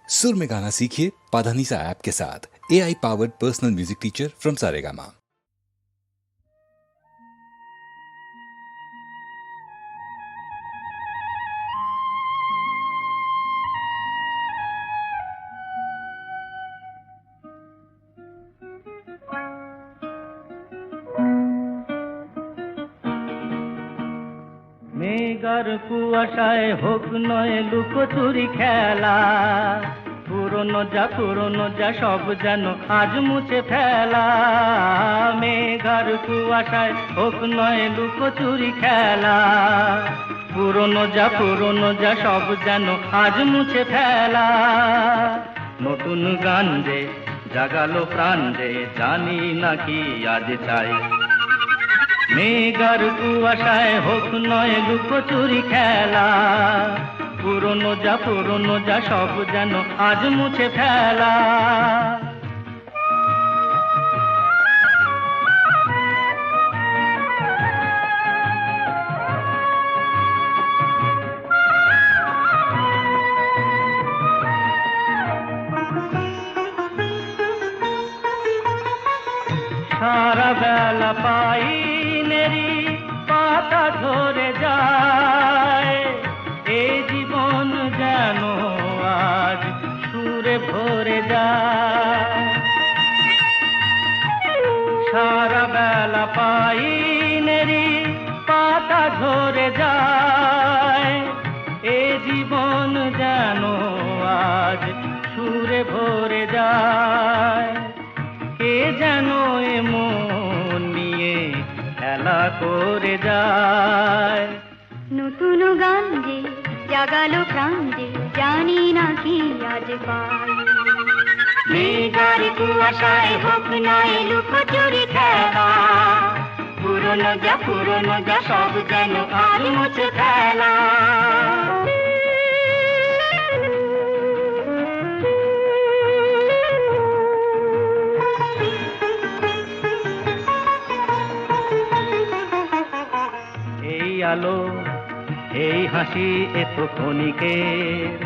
सुर में गाना सीखिए पाधानीसा ऐप के साथ। AI powered personal music teacher from Saregama. মেঘার কুয়াশায় হোক নয় লুকোচুরি খেলা, পুরনো যা সব যেন আজ মুছে ফেলা। মেঘার কুয়াশায় হোক নয় লুকোচুরি খেলা, পুরনো যা সব যেন আজ মুছে ফেলা। নতুন গান যে জাগালো প্রাণ যে জানি নাকি আজ চাই। মেঘার কুয়াশায় হোক নয় লুকোচুরি খেলা, পুরনো যা সব যেন আজ মুছে ফেলা। সারা বেলা পাইনেরি পাতা ঝরে যায়, এই জীবন যেন আজ সুরে ভরে যায়। সারা বেলা পাইনেরি পাতা ঝরে যায়, এই জীবন যেন আজ সুরে ভরে যায়। কে যেন মন নিয়ে খেলা করে যায়। নতুন গান যে জাগালো প্রাণ যে জানি না কি আজ পাই। মেঘার কুয়াশায় হোক নয় লুকোচুরি খেলা, পুরনো যা সব যেন আজ মুছে ফেলা। আলো এই হাসি এত ক্ষণিকের,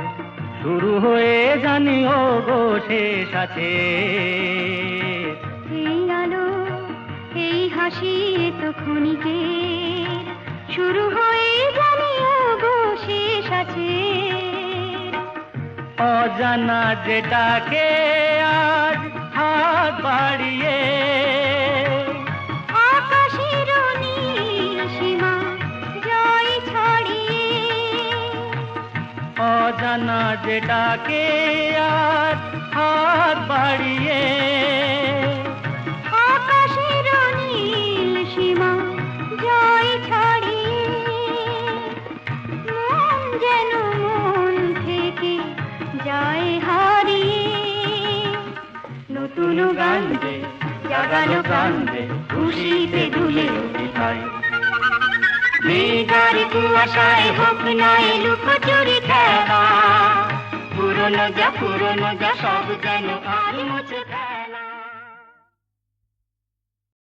শুরু হয়ে জানি ও গো শেষ আছে। এই আলো এই হাসি এত ক্ষণিকের, শুরু হয়ে জানি ও গো শেষ আছে। অজানা যেটাকে আজ হাত বাড়িয়ে অজানা যেটাকে আর হাত বাড়িয়ে আকাশের নীল সীমা জয় ছাড়িয়ে, মন যেন মন থেকে যায় হারিয়ে। নতুন গান যে জাগালো প্রাণ যে খুশিতে দুলে উঠে। মেঘার কুয়াশায় হোক নয় লুকোচুরি খেলা, পুরনো যা সব যেন আজ মুছে ফেলা।